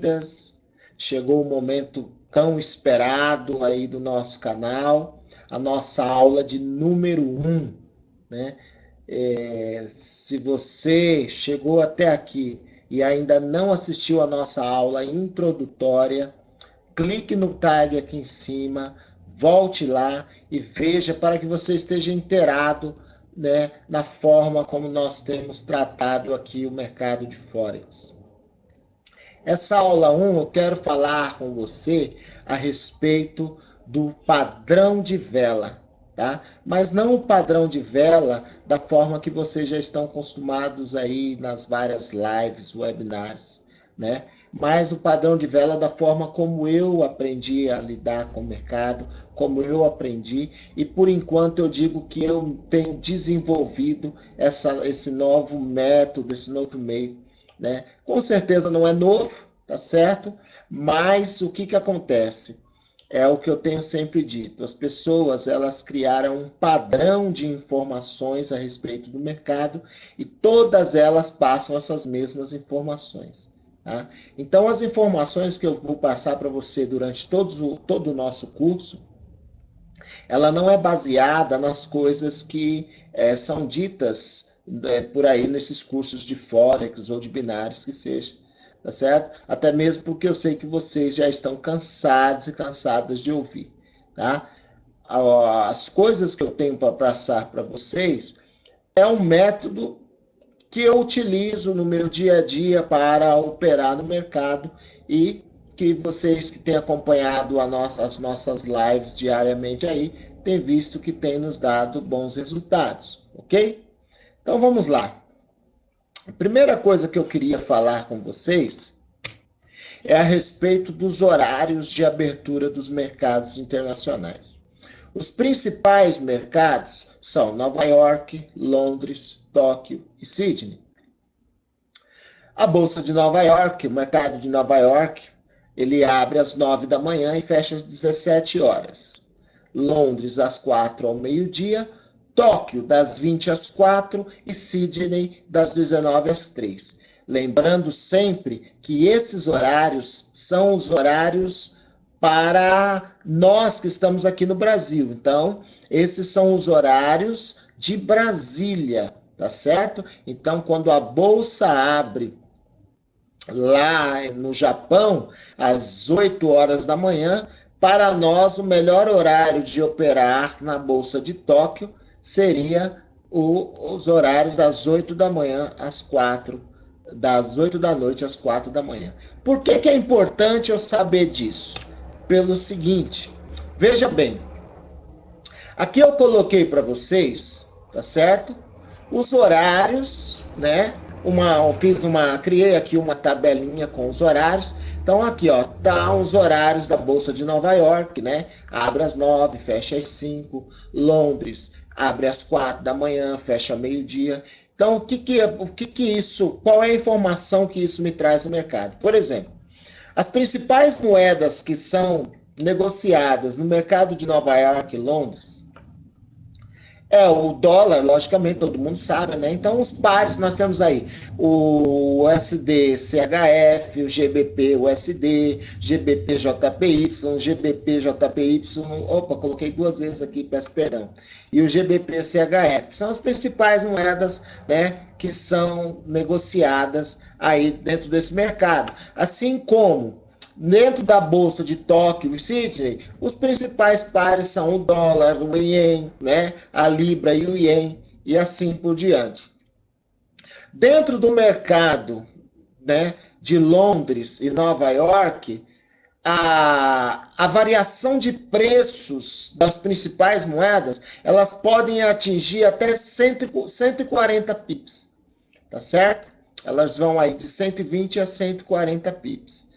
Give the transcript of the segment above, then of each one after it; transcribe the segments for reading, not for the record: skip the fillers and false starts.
bem-vindas. Chegou o momento tão esperado aí do nosso canal, a nossa aula de número 1, né? Se você chegou até aqui e ainda não assistiu a nossa aula introdutória, clique no tag aqui em cima, volte lá e veja para que você esteja inteirado, né, na forma como nós temos tratado aqui o mercado de Forex. Essa aula 1 eu quero falar com você a respeito do padrão de vela, tá? Mas não o padrão de vela da forma que vocês já estão acostumados aí nas várias lives, webinars, né? Mas o padrão de vela da forma como eu aprendi a lidar com o mercado, como eu aprendi, e por enquanto eu digo que eu tenho desenvolvido esse novo método, esse novo meio, né? Com certeza não é novo, tá certo? Mas o que acontece? É o que eu tenho sempre dito. As pessoas, elas criaram um padrão de informações a respeito do mercado e todas elas passam essas mesmas informações. Tá? Então, as informações que eu vou passar para você durante todo o nosso curso, ela não é baseada nas coisas que são ditas por aí nesses cursos de Forex ou de binários que seja, tá certo? Até mesmo porque eu sei que vocês já estão cansados e cansadas de ouvir, tá? As coisas que eu tenho para passar para vocês é um método que eu utilizo no meu dia a dia para operar no mercado e que vocês que têm acompanhado as nossas lives diariamente aí, têm visto que tem nos dado bons resultados, ok? Então vamos lá. A primeira coisa que eu queria falar com vocês é a respeito dos horários de abertura dos mercados internacionais. Os principais mercados são Nova York, Londres, Tóquio e Sydney. A Bolsa de Nova York, o mercado de Nova York, ele abre às 9 da manhã e fecha às 17 horas. Londres às 4 ao meio-dia, Tóquio das 20 às 4 e Sydney das 19 às 3. Lembrando sempre que esses horários são os horários para nós que estamos aqui no Brasil. Então, esses são os horários de Brasília, tá certo? Então, quando a bolsa abre lá no Japão, às 8 horas da manhã, para nós o melhor horário de operar na Bolsa de Tóquio seria os horários das 8 da manhã às 4, das 8 da noite às 4 da manhã. Por que é importante eu saber disso? Pelo seguinte, veja bem, aqui eu coloquei para vocês, tá certo? Os horários, né? Criei aqui uma tabelinha com os horários. Então aqui, ó, tá os horários da Bolsa de Nova York, né? Abre às 9, fecha às 5. Londres abre às 4 da manhã, fecha ao meio-dia. Então, qual é a informação que isso me traz no mercado? Por exemplo, as principais moedas que são negociadas no mercado de Nova York e Londres o dólar, logicamente, todo mundo sabe, né? Então, os pares, nós temos aí o USD CHF, o GBP USD, GBP JPY, GBP JPY, opa, coloquei duas vezes aqui, peço perdão, e o GBP CHF, são as principais moedas, né, que são negociadas aí dentro desse mercado, assim como dentro da Bolsa de Tóquio e Sydney, os principais pares são o dólar, o ien, né, a libra e o ien, e assim por diante. Dentro do mercado, né, de Londres e Nova York, a variação de preços das principais moedas, elas podem atingir até 140 pips, tá certo? Elas vão aí de 120 a 140 pips.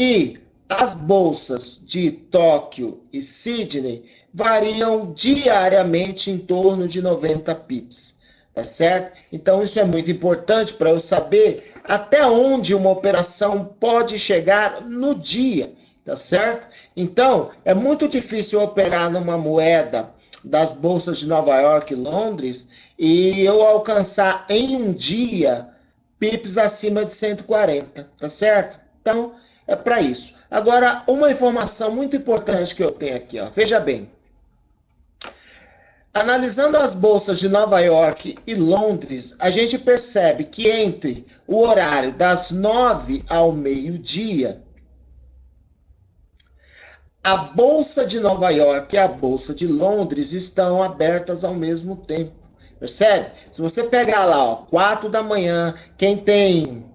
E as bolsas de Tóquio e Sydney variam diariamente em torno de 90 pips, tá certo? Então, isso é muito importante para eu saber até onde uma operação pode chegar no dia, tá certo? Então, é muito difícil operar numa moeda das bolsas de Nova York e Londres e eu alcançar em um dia pips acima de 140, tá certo? Então, é para isso. Agora, uma informação muito importante que eu tenho aqui, ó, veja bem. Analisando as bolsas de Nova York e Londres, a gente percebe que entre o horário das 9 ao meio-dia, a bolsa de Nova York e a bolsa de Londres estão abertas ao mesmo tempo. Percebe? Se você pegar lá, ó, 4 da manhã, quem tem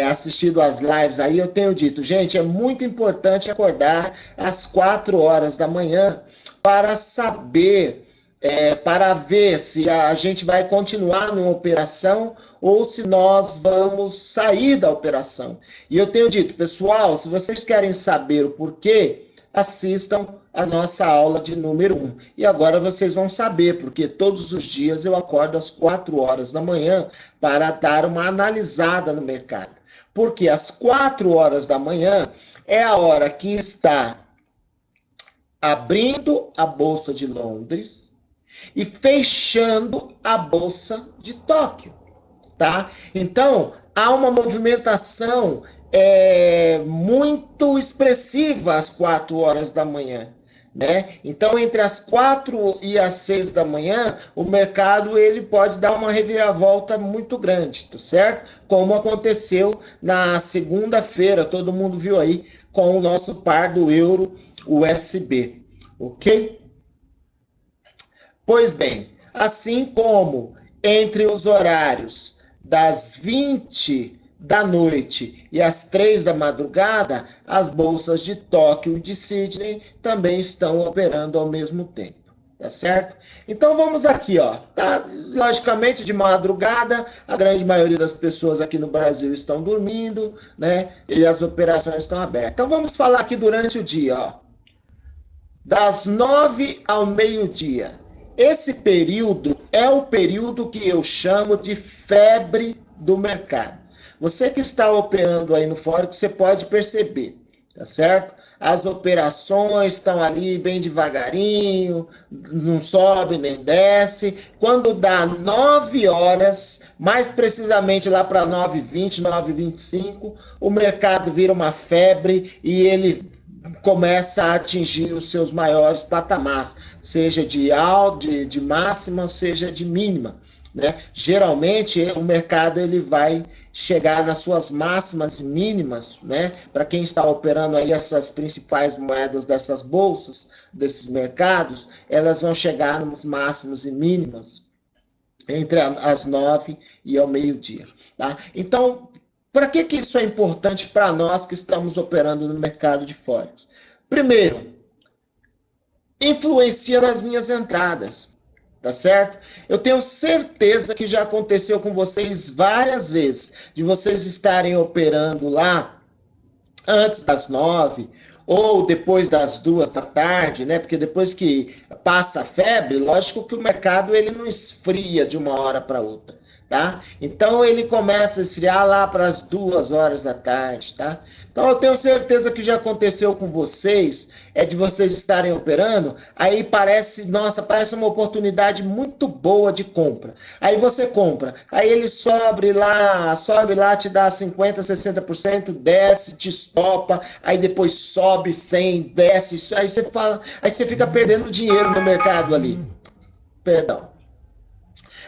assistido as lives aí, eu tenho dito, gente, é muito importante acordar às 4 horas da manhã para saber, para ver se a gente vai continuar numa operação ou se nós vamos sair da operação. E eu tenho dito, pessoal, se vocês querem saber o porquê, assistam a nossa aula de número 1. E agora vocês vão saber, porque todos os dias eu acordo às 4 horas da manhã para dar uma analisada no mercado. Porque às 4 horas da manhã é a hora que está abrindo a Bolsa de Londres e fechando a Bolsa de Tóquio, tá? Então, há uma movimentação muito expressiva às 4 horas da manhã, né? Então, entre as 4 e as 6 da manhã, o mercado ele pode dar uma reviravolta muito grande, tá certo? Como aconteceu na segunda-feira, todo mundo viu aí, com o nosso par do euro USB, ok? Pois bem, assim como entre os horários das 20 da noite e às 3 da madrugada, as bolsas de Tóquio e de Sydney também estão operando ao mesmo tempo, tá certo? Então vamos aqui, ó, tá? Logicamente de madrugada, a grande maioria das pessoas aqui no Brasil estão dormindo, né? E as operações estão abertas. Então vamos falar aqui durante o dia, ó. Das 9 ao meio-dia. Esse período é o período que eu chamo de febre do mercado. Você que está operando aí no Forex, você pode perceber, tá certo? As operações estão ali bem devagarinho, não sobe nem desce. Quando dá 9 horas, mais precisamente lá para 9h20, 9h25, o mercado vira uma febre e ele começa a atingir os seus maiores patamares, seja de máxima, seja de mínima, né? Geralmente o mercado ele vai chegar nas suas máximas e mínimas, né? Para quem está operando aí essas principais moedas dessas bolsas, desses mercados, elas vão chegar nos máximos e mínimos entre as 9 e ao meio-dia, tá? Então, para que isso é importante para nós que estamos operando no mercado de Forex? Primeiro, influencia nas minhas entradas, tá certo? Eu tenho certeza que já aconteceu com vocês várias vezes, de vocês estarem operando lá antes das 9 ou depois das 2 da tarde, né? Porque depois que passa a febre, lógico que o mercado ele não esfria de uma hora para outra, tá? Então ele começa a esfriar lá para as 2 horas da tarde, tá? Então eu tenho certeza que já aconteceu com vocês, de vocês estarem operando, aí parece, nossa, parece uma oportunidade muito boa de compra. Aí você compra, aí ele sobe lá, te dá 50%, 60%, desce, te estopa, aí depois sobe 100, desce, aí você fala, aí você fica perdendo dinheiro no mercado ali. Perdão.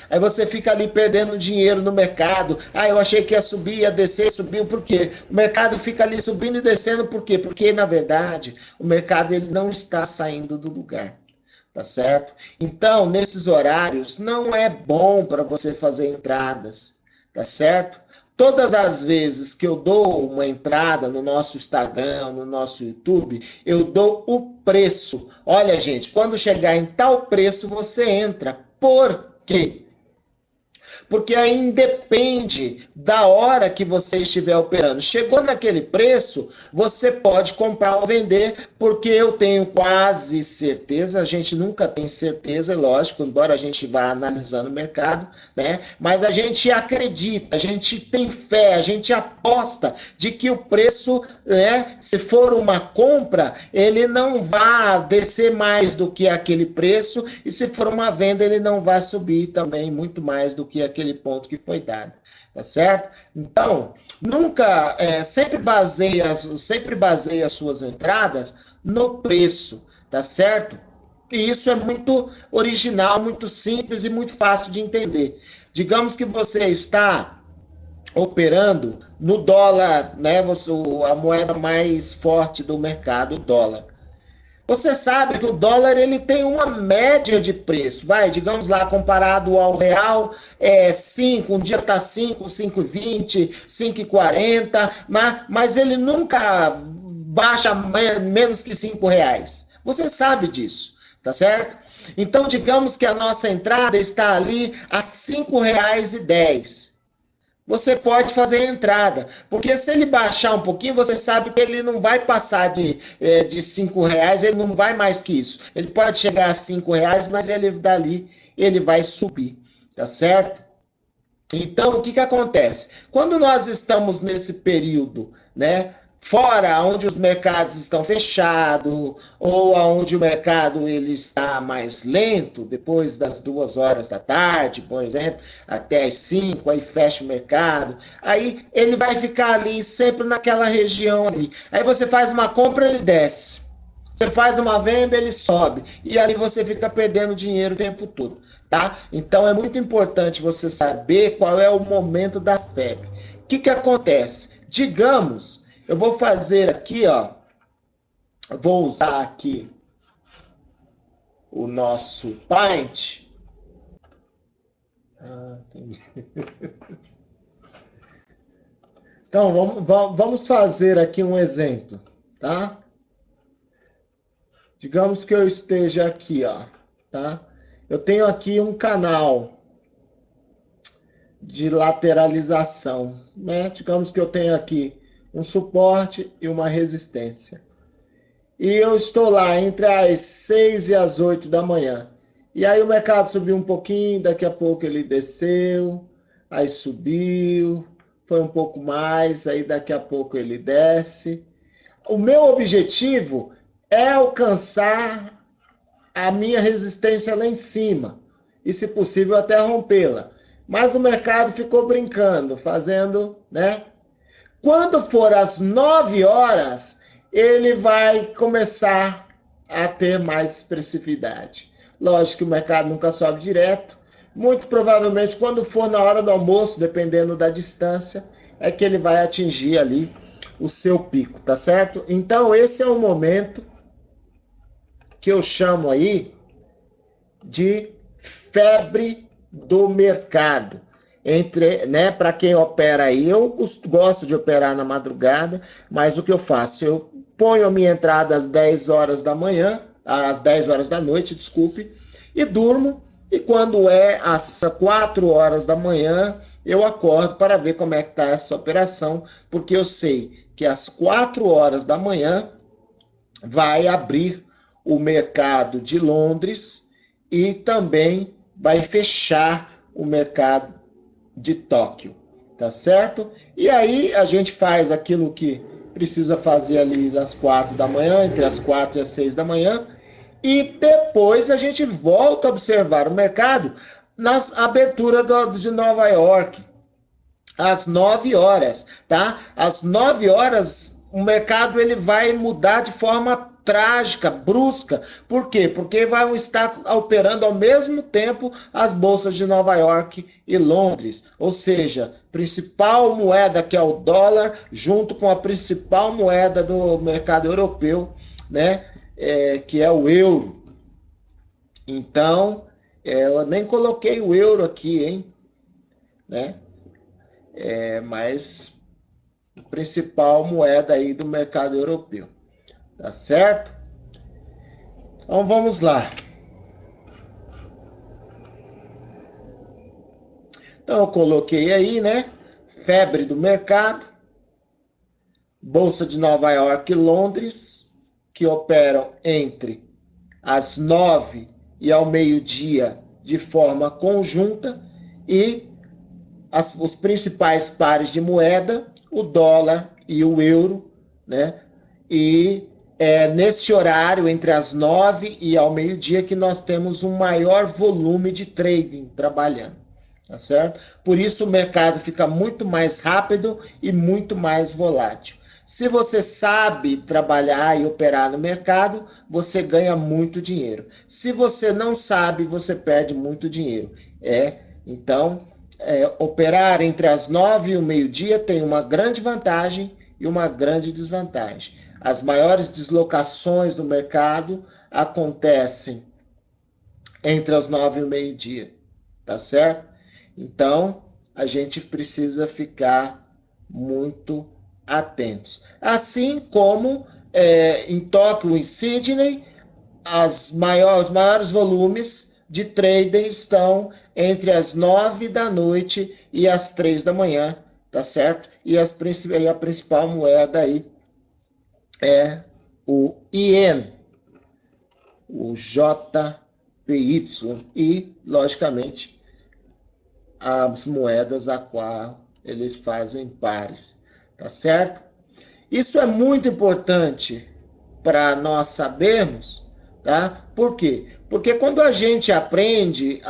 Aí você fica ali perdendo dinheiro no mercado. Ah, eu achei que ia subir, ia descer, subiu. Por quê? O mercado fica ali subindo e descendo. Por quê? Porque, na verdade, o mercado ele não está saindo do lugar. Tá certo? Então, nesses horários, não é bom para você fazer entradas. Tá certo? Todas as vezes que eu dou uma entrada no nosso Instagram, no nosso YouTube, eu dou o preço. Olha, gente, quando chegar em tal preço, você entra. Por quê? Porque aí independe da hora que você estiver operando. Chegou naquele preço, você pode comprar ou vender, porque eu tenho quase certeza, a gente nunca tem certeza, é lógico, embora a gente vá analisando o mercado, né? Mas a gente acredita, a gente tem fé, a gente aposta de que o preço, né, se for uma compra, ele não vai descer mais do que aquele preço, e se for uma venda, ele não vai subir também muito mais do que aquele aquele ponto que foi dado, tá certo? Então, sempre baseia as suas entradas no preço, tá certo? E isso é muito original, muito simples e muito fácil de entender. Digamos que você está operando no dólar, né? A moeda mais forte do mercado, o dólar. Você sabe que o dólar ele tem uma média de preço, digamos lá, comparado ao real, 5, um dia está 5, 5,20, 5,40, mas ele nunca baixa menos que R$ 5. Você sabe disso, tá certo? Então, digamos que a nossa entrada está ali a R$ 5,10. Você pode fazer a entrada, porque se ele baixar um pouquinho, você sabe que ele não vai passar de R$ 5, ele não vai mais que isso. Ele pode chegar a R$ 5, mas ele dali ele vai subir, tá certo? Então, o que acontece? Quando nós estamos nesse período, né, fora onde os mercados estão fechados, ou onde o mercado ele está mais lento, depois das 2 horas da tarde, por exemplo, até as 5, aí fecha o mercado, aí ele vai ficar ali, sempre naquela região ali. Aí você faz uma compra, ele desce. Você faz uma venda, ele sobe. E ali você fica perdendo dinheiro o tempo todo, tá? Então é muito importante você saber qual é o momento da febre. O que acontece? Digamos, eu vou fazer aqui, ó. Vou usar aqui o nosso Paint. Então, vamos fazer aqui um exemplo, tá? Digamos que eu esteja aqui, ó, tá? Eu tenho aqui um canal de lateralização, né? Digamos que eu tenho aqui um suporte e uma resistência. E eu estou lá entre as 6 e as 8 da manhã. E aí o mercado subiu um pouquinho, daqui a pouco ele desceu, aí subiu, foi um pouco mais, aí daqui a pouco ele desce. O meu objetivo é alcançar a minha resistência lá em cima e, se possível, até rompê-la. Mas o mercado ficou brincando, fazendo, né? Quando for às 9 horas, ele vai começar a ter mais expressividade. Lógico que o mercado nunca sobe direto. Muito provavelmente, quando for na hora do almoço, dependendo da distância, é que ele vai atingir ali o seu pico, tá certo? Então, esse é o momento que eu chamo aí de febre do mercado. Né, para quem opera aí, eu gosto de operar na madrugada, mas o que eu faço? Eu ponho a minha entrada às 10 horas da manhã, às 10 horas da noite, desculpe, e durmo, e quando é às 4 horas da manhã, eu acordo para ver como é que está essa operação, porque eu sei que às 4 horas da manhã vai abrir o mercado de Londres e também vai fechar o mercado de Tóquio, tá certo? E aí a gente faz aquilo que precisa fazer ali das 4 da manhã, entre as 4 e as 6 da manhã, e depois a gente volta a observar o mercado nas aberturas de Nova York, às 9 horas, tá? Às 9 horas o mercado ele vai mudar de forma trágica, brusca. Por quê? Porque vão estar operando ao mesmo tempo as bolsas de Nova York e Londres. Ou seja, principal moeda que é o dólar, junto com a principal moeda do mercado europeu, né? Que é o euro. Então, eu nem coloquei o euro aqui, hein? Né? Mas a principal moeda aí do mercado europeu. Tá certo? Então vamos lá. Então eu coloquei aí, né? Febre do mercado, Bolsa de Nova York e Londres, que operam entre as 9 e ao meio-dia de forma conjunta, e os principais pares de moeda, o dólar e o euro, né? E nesse horário, entre as 9 e ao meio-dia, que nós temos um maior volume de trading trabalhando, tá certo? Por isso o mercado fica muito mais rápido e muito mais volátil. Se você sabe trabalhar e operar no mercado, você ganha muito dinheiro. Se você não sabe, você perde muito dinheiro. Então, operar entre as 9 e o meio-dia tem uma grande vantagem e uma grande desvantagem. As maiores deslocações do mercado acontecem entre as 9 e o meio-dia, tá certo? Então, a gente precisa ficar muito atentos. Assim como em Tóquio e Sydney, os maiores volumes de trading estão entre as 9 da noite e as 3 da manhã, tá certo? E a principal moeda aí é o Ien, o JPY e, logicamente, as moedas a qual eles fazem pares, tá certo? Isso é muito importante para nós sabermos, tá? Por quê? Porque quando a gente aprende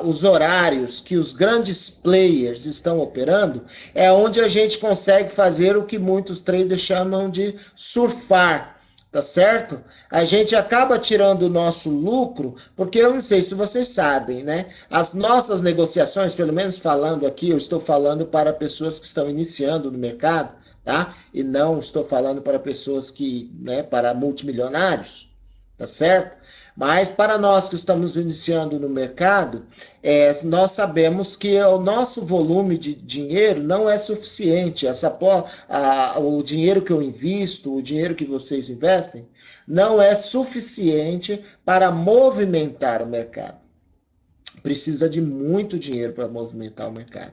os horários que os grandes players estão operando, é onde a gente consegue fazer o que muitos traders chamam de surfar, tá certo? A gente acaba tirando o nosso lucro, porque eu não sei se vocês sabem, né? As nossas negociações, pelo menos falando aqui, eu estou falando para pessoas que estão iniciando no mercado, tá? E não estou falando para pessoas que, né, para multimilionários, tá certo? Mas para nós que estamos iniciando no mercado, nós sabemos que o nosso volume de dinheiro não é suficiente. O dinheiro que eu invisto, o dinheiro que vocês investem, não é suficiente para movimentar o mercado. Precisa de muito dinheiro para movimentar o mercado.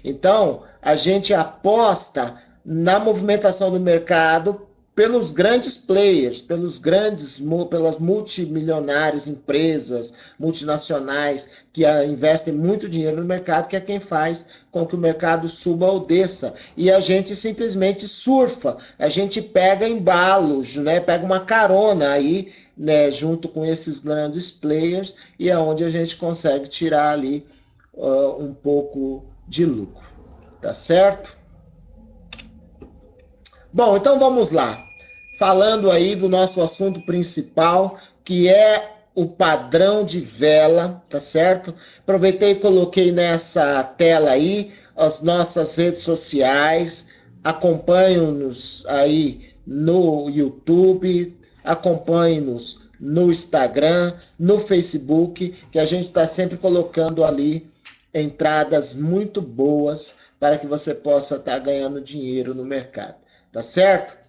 Então, a gente aposta na movimentação do mercado pelos grandes players, pelas multimilionárias empresas multinacionais que investem muito dinheiro no mercado, que é quem faz com que o mercado suba ou desça. E a gente simplesmente surfa, a gente pega embalos, né? Pega uma carona aí, né, junto com esses grandes players, e é onde a gente consegue tirar ali um pouco de lucro, tá certo? Bom, então vamos lá. Falando aí do nosso assunto principal, que é o padrão de vela, tá certo? Aproveitei e coloquei nessa tela aí as nossas redes sociais. Acompanhe-nos aí no YouTube, acompanhe-nos no Instagram, no Facebook, que a gente está sempre colocando ali entradas muito boas para que você possa estar ganhando dinheiro no mercado, tá certo?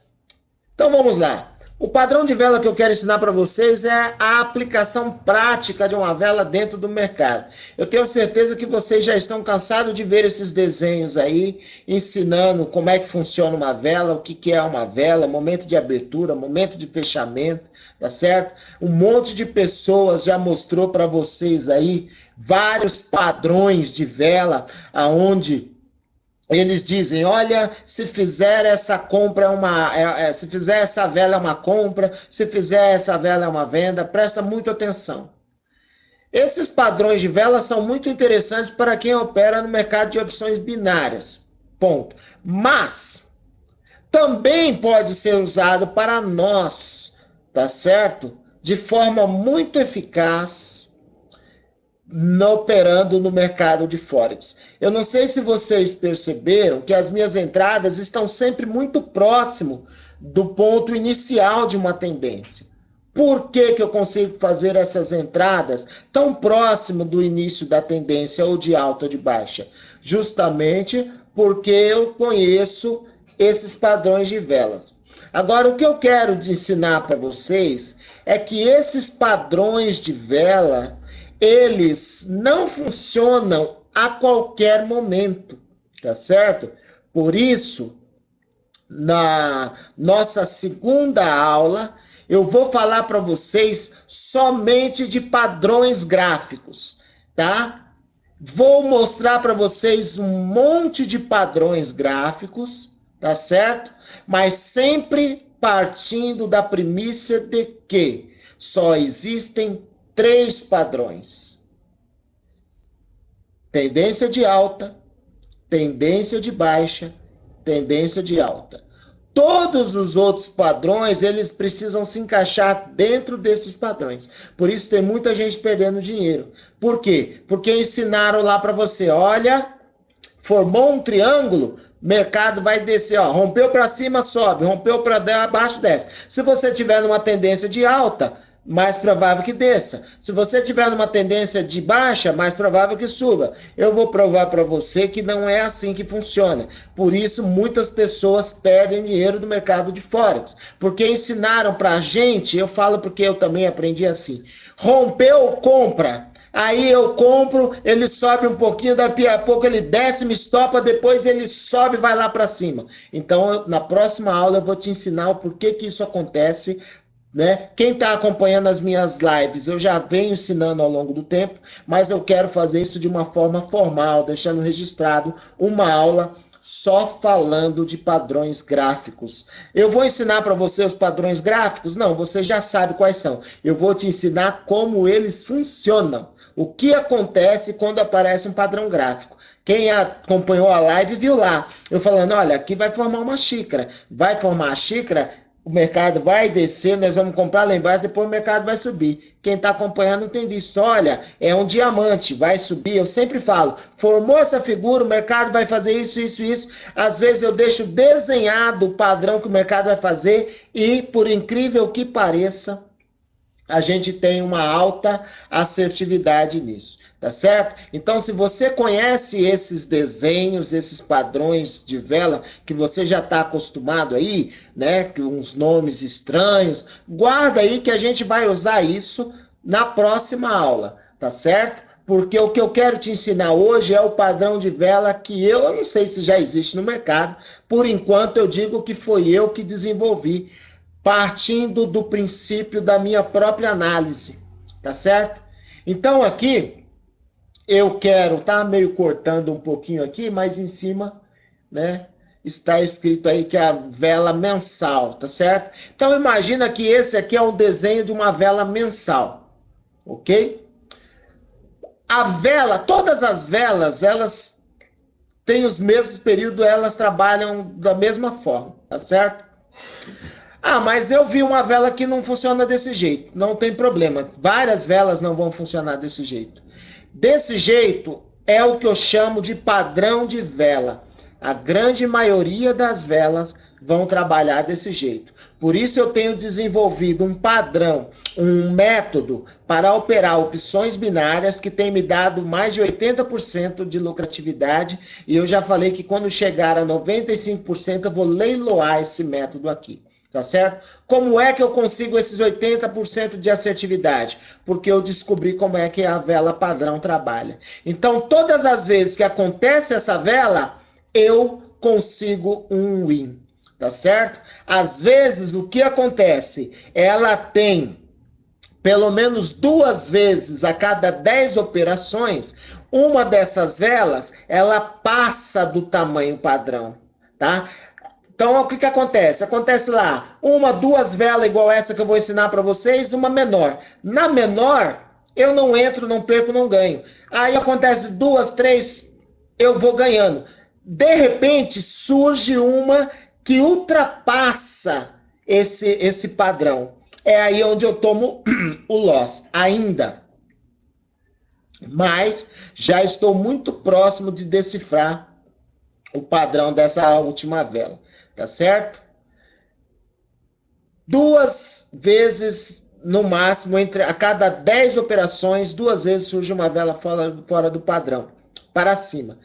Então vamos lá. O padrão de vela que eu quero ensinar para vocês é a aplicação prática de uma vela dentro do mercado. Eu tenho certeza que vocês já estão cansados de ver esses desenhos aí, ensinando como é que funciona uma vela, o que é uma vela, momento de abertura, momento de fechamento, tá certo? Um monte de pessoas já mostrou para vocês aí vários padrões de vela, aonde eles dizem, olha, se fizer essa compra se fizer essa vela é uma compra, se fizer essa vela é uma venda, presta muita atenção. Esses padrões de vela são muito interessantes para quem opera no mercado de opções binárias, ponto. Mas também pode ser usado para nós, tá certo? De forma muito eficaz, operando no mercado de Forex. Eu não sei se vocês perceberam que as minhas entradas estão sempre muito próximo do ponto inicial de uma tendência. Por que eu consigo fazer essas entradas tão próximo do início da tendência, ou de alta ou de baixa? Justamente porque eu conheço esses padrões de velas. Agora, o que eu quero ensinar para vocês é que esses padrões de vela, eles não funcionam a qualquer momento, tá certo? Por isso, na nossa segunda aula, eu vou falar para vocês somente de padrões gráficos, tá? Vou mostrar para vocês um monte de padrões gráficos, tá certo? Mas sempre partindo da premissa de que só existem 3 padrões. tendência de alta, tendência de baixa, tendência de alta. Todos os outros padrões, eles precisam se encaixar dentro desses padrões. Por isso tem muita gente perdendo dinheiro. Por quê? Porque ensinaram lá para você, olha, formou um triângulo, mercado vai descer, ó, rompeu para cima, sobe, rompeu para baixo, desce. Se você tiver numa tendência de alta, mais provável que desça. Se você tiver numa tendência de baixa, mais provável que suba. Eu vou provar para você que não é assim que funciona. Por isso, muitas pessoas perdem dinheiro do mercado de Forex. Porque ensinaram para a gente, eu falo porque eu também aprendi assim, rompeu, compra. Aí eu compro, ele sobe um pouquinho, daqui a pouco ele desce, me estopa, depois ele sobe e vai lá para cima. Então, na próxima aula eu vou te ensinar o porquê que isso acontece, né? Quem está acompanhando as minhas lives, eu já venho ensinando ao longo do tempo, mas eu quero fazer isso de uma forma formal, deixando registrado uma aula só falando de padrões gráficos. Eu vou ensinar para você os padrões gráficos? Não, você já sabe quais são. Eu vou te ensinar como eles funcionam. O que acontece quando aparece um padrão gráfico. Quem acompanhou a live viu lá, eu falando, olha, aqui vai formar uma xícara. Vai formar a xícara, o mercado vai descer, nós vamos comprar lá embaixo, depois o mercado vai subir. Quem está acompanhando tem visto, olha, é um diamante, vai subir. Eu sempre falo, formou essa figura, o mercado vai fazer isso, isso, isso. Às vezes eu deixo desenhado o padrão que o mercado vai fazer e, por incrível que pareça, a gente tem uma alta assertividade nisso, tá certo? Então, se você conhece esses desenhos, esses padrões de vela, que você já está acostumado aí, né, com uns nomes estranhos, guarda aí que a gente vai usar isso na próxima aula, tá certo? Porque o que eu quero te ensinar hoje é o padrão de vela que eu não sei se já existe no mercado, por enquanto eu digo que foi eu que desenvolvi, partindo do princípio da minha própria análise, tá certo? Então aqui eu quero, tá meio cortando um pouquinho aqui, mas em cima, né, está escrito aí que é a vela mensal, tá certo? Então imagina que esse aqui é um desenho de uma vela mensal, ok? A vela, todas as velas, elas têm os mesmos períodos, elas trabalham da mesma forma, tá certo? Ah, mas eu vi uma vela que não funciona desse jeito. Não tem problema. Várias velas não vão funcionar desse jeito. Desse jeito é o que eu chamo de padrão de vela. A grande maioria das velas vão trabalhar desse jeito. Por isso eu tenho desenvolvido um padrão, um método para operar opções binárias que tem me dado mais de 80% de lucratividade. E eu já falei que quando chegar a 95% eu vou leiloar esse método aqui. Tá certo? Como é que eu consigo esses 80% de assertividade? Porque eu descobri como é que a vela padrão trabalha. Então, todas as vezes que acontece essa vela, eu consigo um win. Tá certo? Às vezes, o que acontece? Ela tem pelo menos 2 vezes a cada 10 operações, uma dessas velas, ela passa do tamanho padrão, tá? Então, o que que acontece? Acontece lá, 1, 2 velas igual essa que eu vou ensinar para vocês, uma menor. Na menor, eu não entro, não perco, não ganho. Aí acontece 2, 3, eu vou ganhando. De repente, surge uma que ultrapassa esse padrão. É aí onde eu tomo o loss, ainda. Mas já estou muito próximo de decifrar o padrão dessa última vela. Tá certo? 2 vezes, no máximo, a cada 10 operações, 2 vezes surge uma vela fora do padrão, para cima.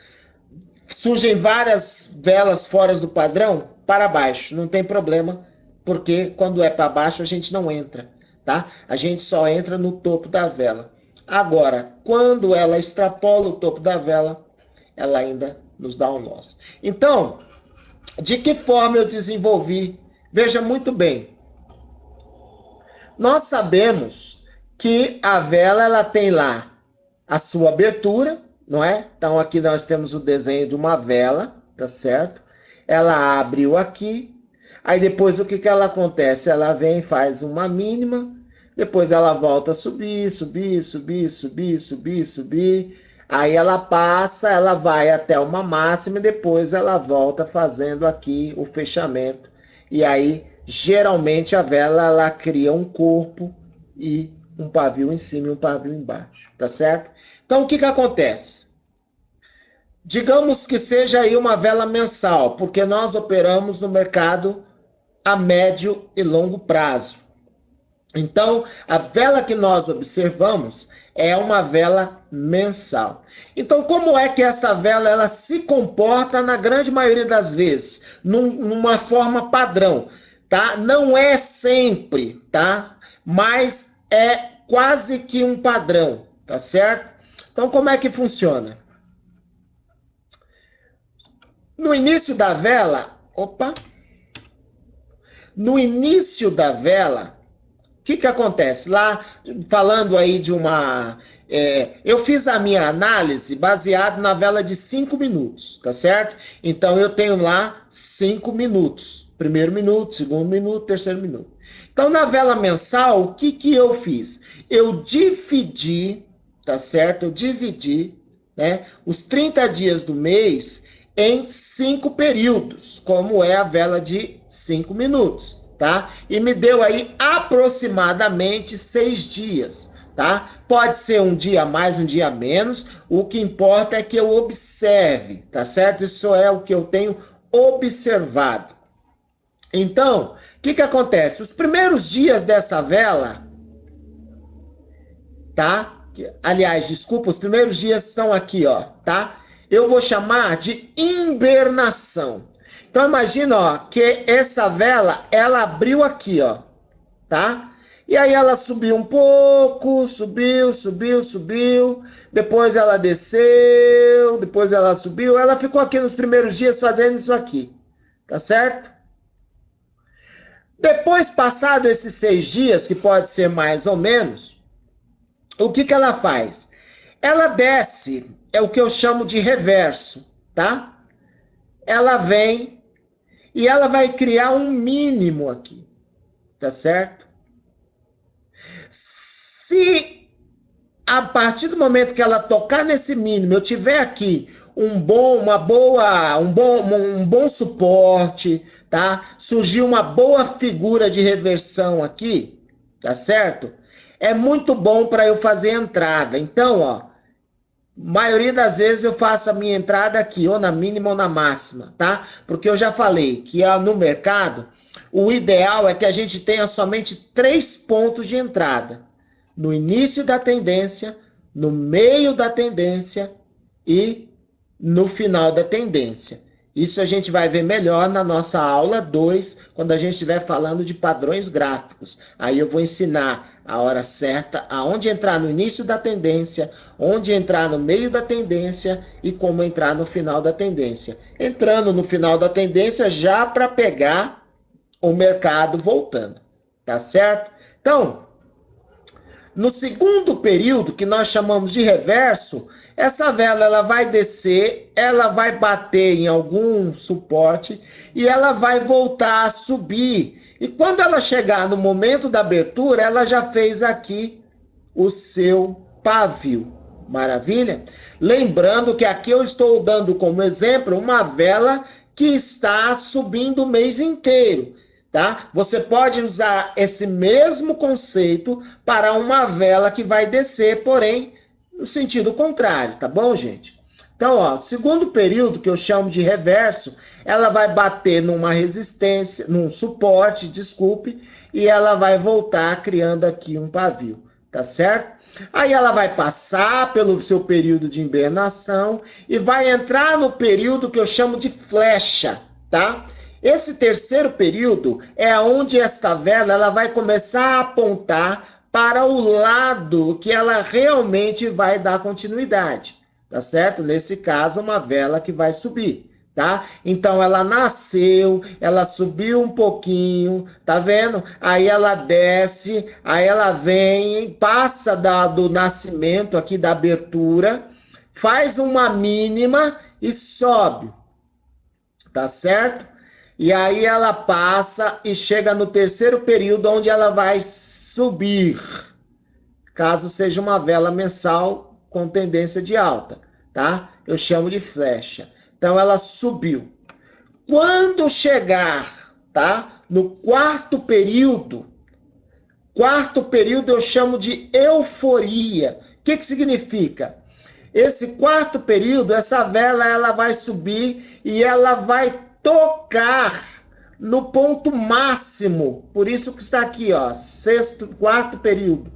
Surgem várias velas fora do padrão, para baixo, não tem problema, porque quando é para baixo a gente não entra, tá? A gente só entra no topo da vela. Agora, quando ela extrapola o topo da vela, ela ainda nos dá um loss. Então, de que forma eu desenvolvi? Veja muito bem. Nós sabemos que a vela ela tem lá a sua abertura, não é? Então aqui nós temos o desenho de uma vela, tá certo? Ela abriu aqui, aí depois o que que ela acontece? Ela vem, faz uma mínima, depois ela volta a subir, subir, subir, subir, subir, subir. Aí ela passa, ela vai até uma máxima e depois ela volta fazendo aqui o fechamento. E aí, geralmente, a vela ela cria um corpo e um pavio em cima e um pavio embaixo, tá certo? Então, o que que acontece? Digamos que seja aí uma vela mensal, porque nós operamos no mercado a médio e longo prazo. Então, a vela que nós observamos é uma vela mensal. Então, como é que essa vela ela se comporta na grande maioria das vezes? Numa forma padrão, tá? Não é sempre, tá? Mas é quase que um padrão, tá certo? Então, como é que funciona? No início da vela, no início da vela, o que que acontece? Lá, falando aí de uma... eu fiz a minha análise baseado na vela de 5 minutos, tá certo? Então, eu tenho lá 5 minutos. Primeiro minuto, segundo minuto, terceiro minuto. Então, na vela mensal, o que que eu fiz? Eu dividi, tá certo? Eu dividi, né, os 30 dias do mês em 5 períodos, como é a vela de 5 minutos. Tá? E me deu aí aproximadamente 6 dias, tá? Pode ser um dia a mais, um dia a menos, o que importa é que eu observe, tá certo? Isso é o que eu tenho observado. Então, o que que acontece? Os primeiros dias dessa vela, tá? Aliás, desculpa, os primeiros dias estão aqui, ó, tá? Eu vou chamar de hibernação. Então, imagina, ó, que essa vela, ela abriu aqui, ó, tá? E aí ela subiu um pouco, subiu, depois ela desceu, depois ela subiu, ela ficou aqui nos primeiros dias fazendo isso aqui, tá certo? Depois, passado esses 6 dias, que pode ser mais ou menos, o que que ela faz? Ela desce, é o que eu chamo de reverso, tá? Ela vem e ela vai criar um mínimo aqui, tá certo? Se a partir do momento que ela tocar nesse mínimo, eu tiver aqui um bom suporte, tá? Surgiu uma boa figura de reversão aqui, tá certo? É muito bom para eu fazer entrada. Então, ó, maioria das vezes eu faço a minha entrada aqui, ou na mínima ou na máxima, tá? Porque eu já falei que no mercado, o ideal é que a gente tenha somente 3 pontos de entrada. No início da tendência, no meio da tendência e no final da tendência. Isso a gente vai ver melhor na nossa aula 2, quando a gente estiver falando de padrões gráficos. Aí eu vou ensinar a hora certa, aonde entrar no início da tendência, onde entrar no meio da tendência e como entrar no final da tendência. Entrando no final da tendência já para pegar o mercado voltando, tá certo? Então, no segundo período, que nós chamamos de reverso, essa vela ela vai descer, ela vai bater em algum suporte e ela vai voltar a subir. E quando ela chegar no momento da abertura, ela já fez aqui o seu pavio. Maravilha? Lembrando que aqui eu estou dando como exemplo uma vela que está subindo o mês inteiro. Tá? Você pode usar esse mesmo conceito para uma vela que vai descer, porém, no sentido contrário, tá bom, gente? Então, ó, segundo período, que eu chamo de reverso, ela vai bater numa resistência, num suporte, desculpe, e ela vai voltar criando aqui um pavio, tá certo? Aí ela vai passar pelo seu período de hibernação e vai entrar no período que eu chamo de flecha, tá? Esse terceiro período é onde esta vela ela vai começar a apontar para o lado que ela realmente vai dar continuidade, tá certo? Nesse caso, uma vela que vai subir, tá? Então, ela nasceu, ela subiu um pouquinho, tá vendo? Aí ela desce, aí ela vem, passa do nascimento aqui, da abertura, faz uma mínima e sobe, tá certo? E aí ela passa e chega no terceiro período, onde ela vai subir. Caso seja uma vela mensal, com tendência de alta, tá? Eu chamo de flecha. Então, ela subiu. Quando chegar, tá? No quarto período eu chamo de euforia. O que significa? Esse quarto período, essa vela, ela vai subir e ela vai tocar no ponto máximo. Por isso que está aqui, ó, quarto período.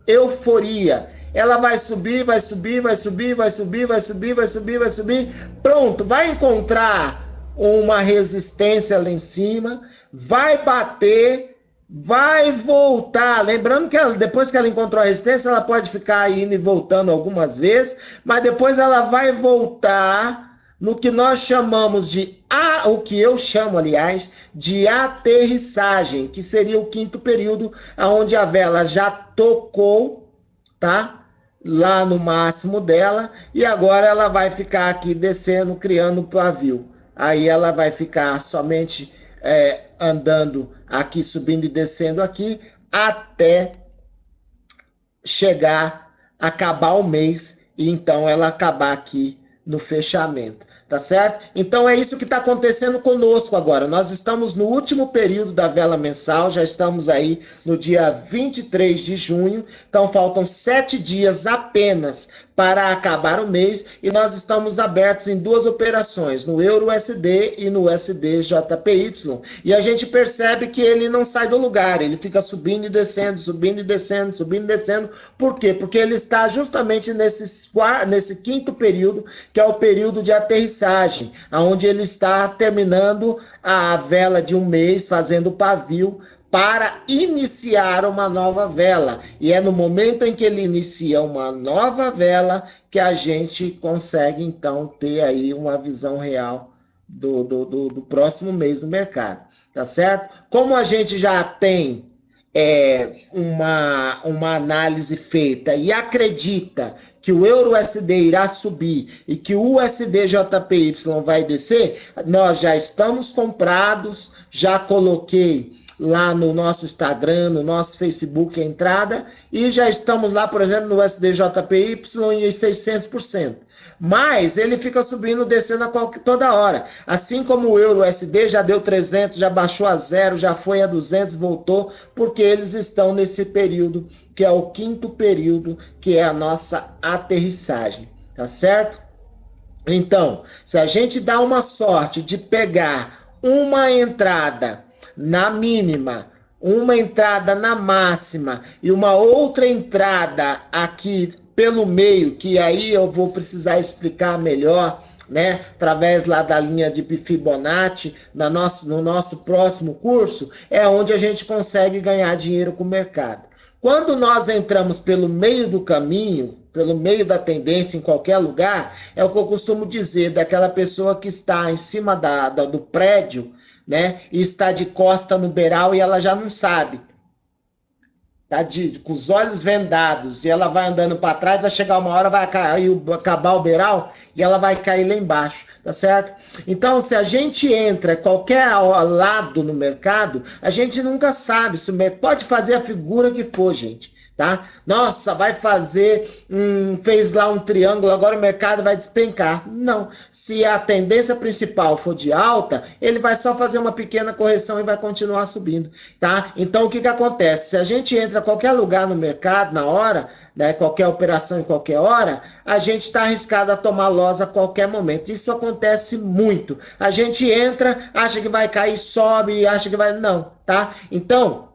Euforia. Ela vai subir, vai subir, vai subir, vai subir, vai subir, vai subir, vai subir. Pronto, vai encontrar uma resistência lá em cima, vai bater, vai voltar. Lembrando que ela, depois que ela encontrou a resistência, ela pode ficar indo e voltando algumas vezes, mas depois ela vai voltar no que nós chamamos de, o que eu chamo, aliás, de aterrissagem, que seria o quinto período, onde a vela já tocou, tá? Lá no máximo dela, e agora ela vai ficar aqui descendo, criando um pavio. Aí ela vai ficar somente andando aqui, subindo e descendo aqui, até chegar, acabar o mês, e então ela acabar aqui no fechamento, tá certo? Então é isso que está acontecendo conosco agora. Nós estamos no último período da vela mensal, já estamos aí no dia 23 de junho, então faltam 7 dias apenas para acabar o mês, e nós estamos abertos em 2 operações, no Euro-USD e no USD-JPY, e a gente percebe que ele não sai do lugar, ele fica subindo e descendo, subindo e descendo, subindo e descendo. Por quê? Porque ele está justamente nesse quinto período, que é o período de aterrissagem, onde ele está terminando a vela de um mês, fazendo o pavio, para iniciar uma nova vela. E é no momento em que ele inicia uma nova vela que a gente consegue, então, ter aí uma visão real do próximo mês no mercado, tá certo? Como a gente já tem uma análise feita e acredita que o Euro-USD irá subir e que o USD-JPY vai descer, nós já estamos comprados, já coloquei lá no nosso Instagram, no nosso Facebook a entrada, e já estamos lá, por exemplo, no USD-JPY em 600%. Mas ele fica subindo, descendo toda hora. Assim como o Euro-USD já deu 300, já baixou a 0, já foi a 200, voltou, porque eles estão nesse período, que é o quinto período, que é a nossa aterrissagem, tá certo? Então, se a gente dá uma sorte de pegar uma entrada na mínima, uma entrada na máxima e uma outra entrada aqui pelo meio, que aí eu vou precisar explicar melhor, né, através lá da linha de Fibonacci, no nosso próximo curso, é onde a gente consegue ganhar dinheiro com o mercado. Quando nós entramos pelo meio do caminho, pelo meio da tendência em qualquer lugar, é o que eu costumo dizer daquela pessoa que está em cima do prédio, né, e está de costa no beiral e ela já não sabe. Tá com os olhos vendados e ela vai andando para trás, vai chegar uma hora, vai acabar o beiral e ela vai cair lá embaixo, tá certo? Então, se a gente entra qualquer lado no mercado, a gente nunca sabe, se pode fazer a figura que for, gente. Tá? Nossa, vai fazer, fez lá um triângulo, agora o mercado vai despencar. Não, se a tendência principal for de alta, ele vai só fazer uma pequena correção e vai continuar subindo, tá? Então, o que acontece? Se a gente entra em qualquer lugar no mercado, na hora, né, qualquer operação em qualquer hora, a gente está arriscado a tomar loss a qualquer momento. Isso acontece muito. A gente entra, acha que vai cair, sobe, acha que vai... Não, tá? Então,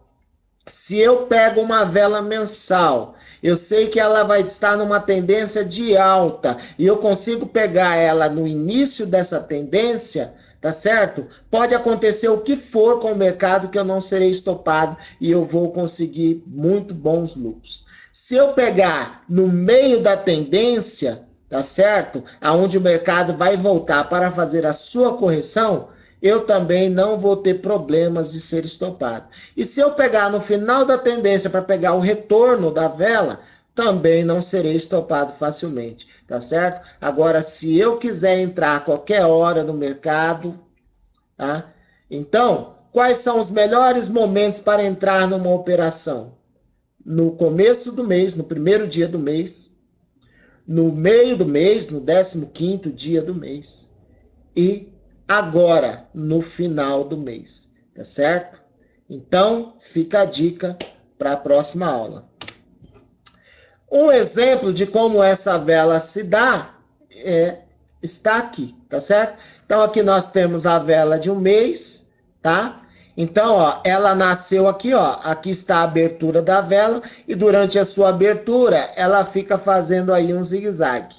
se eu pego uma vela mensal, eu sei que ela vai estar numa tendência de alta e eu consigo pegar ela no início dessa tendência, tá certo? Pode acontecer o que for com o mercado que eu não serei estopado e eu vou conseguir muito bons lucros. Se eu pegar no meio da tendência, tá certo? Aonde o mercado vai voltar para fazer a sua correção, eu também não vou ter problemas de ser estopado. E se eu pegar no final da tendência para pegar o retorno da vela, também não serei estopado facilmente, tá certo? Agora, se eu quiser entrar a qualquer hora no mercado, tá? Então, quais são os melhores momentos para entrar numa operação? No começo do mês, no primeiro dia do mês, no meio do mês, no 15º dia do mês. E agora, no final do mês. Tá certo? Então, fica a dica para a próxima aula. Um exemplo de como essa vela se dá está aqui, tá certo? Então, aqui nós temos a vela de um mês, tá? Então, ó, ela nasceu aqui, ó. Aqui está a abertura da vela e durante a sua abertura, ela fica fazendo aí um zigue-zague.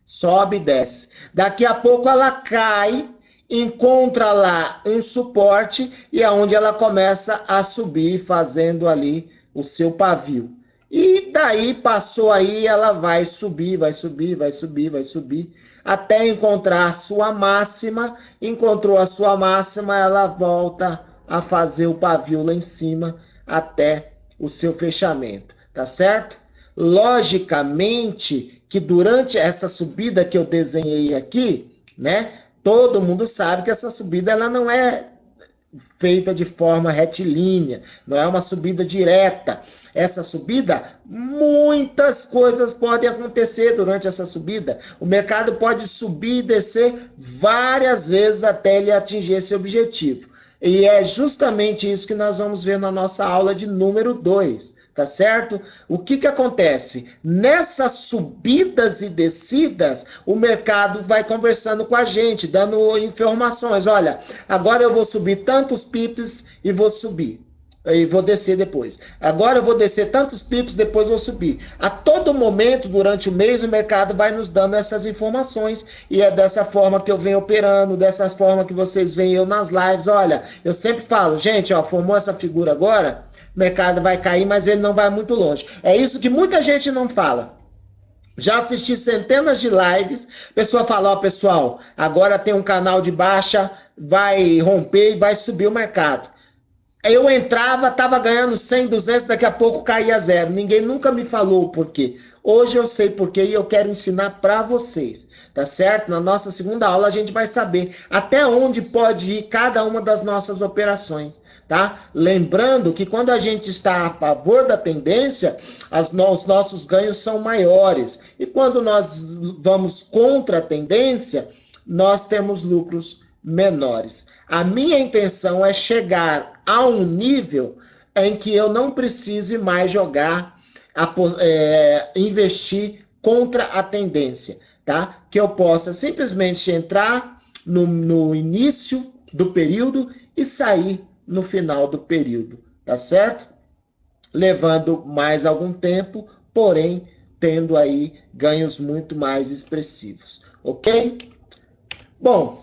Sobe e desce. Daqui a pouco ela cai, encontra lá um suporte e é onde ela começa a subir, fazendo ali o seu pavio. E daí passou aí, ela vai subir, vai subir, vai subir, vai subir, até encontrar a sua máxima. Encontrou a sua máxima, ela volta a fazer o pavio lá em cima até o seu fechamento, tá certo? Logicamente que durante essa subida que eu desenhei aqui, né, todo mundo sabe que essa subida ela não é feita de forma retilínea, não é uma subida direta. Essa subida, muitas coisas podem acontecer durante essa subida. O mercado pode subir e descer várias vezes até ele atingir esse objetivo. E é justamente isso que nós vamos ver na nossa aula de número 2, tá certo? O que acontece? Nessas subidas e descidas, o mercado vai conversando com a gente, dando informações. Olha, agora eu vou subir tantos pips e vou subir. E vou descer depois. Agora eu vou descer tantos pips, depois vou subir. A todo momento, durante o mês, o mercado vai nos dando essas informações. E é dessa forma que eu venho operando, dessa forma que vocês veem eu nas lives. Olha, eu sempre falo, gente, ó, formou essa figura agora, o mercado vai cair, mas ele não vai muito longe. É isso que muita gente não fala. Já assisti centenas de lives, pessoa fala, ó, pessoal, agora tem um canal de baixa, vai romper e vai subir o mercado. Eu entrava, estava ganhando 100, 200, daqui a pouco caía zero. Ninguém nunca me falou o porquê. Hoje eu sei porquê e eu quero ensinar para vocês, tá certo? Na nossa segunda aula a gente vai saber até onde pode ir cada uma das nossas operações, tá? Lembrando que quando a gente está a favor da tendência, os nossos ganhos são maiores. E quando nós vamos contra a tendência, nós temos lucros menores. A minha intenção é chegar a um nível em que eu não precise mais investir contra a tendência, tá? Que eu possa simplesmente entrar no início do período e sair no final do período, tá certo? Levando mais algum tempo, porém tendo aí ganhos muito mais expressivos, ok? Bom,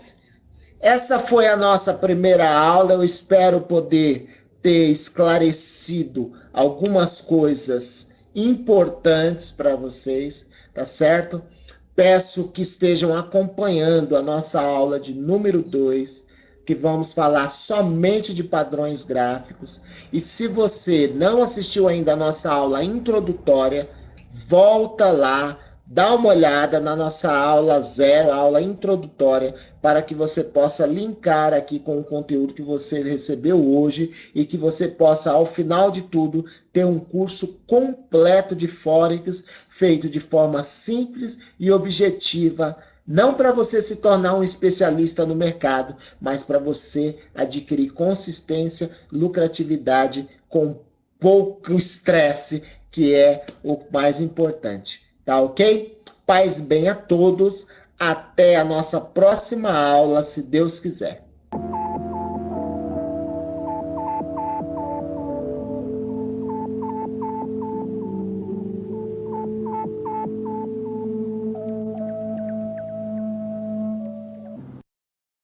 essa foi a nossa primeira aula. Eu espero poder ter esclarecido algumas coisas importantes para vocês, tá certo? Peço que estejam acompanhando a nossa aula de número 2, que vamos falar somente de padrões gráficos. E se você não assistiu ainda a nossa aula introdutória, volta lá, dá uma olhada na nossa aula 0, aula introdutória, para que você possa linkar aqui com o conteúdo que você recebeu hoje e que você possa, ao final de tudo, ter um curso completo de Forex, feito de forma simples e objetiva, não para você se tornar um especialista no mercado, mas para você adquirir consistência, lucratividade com pouco estresse, que é o mais importante. Tá ok? Paz bem a todos. Até a nossa próxima aula, se Deus quiser.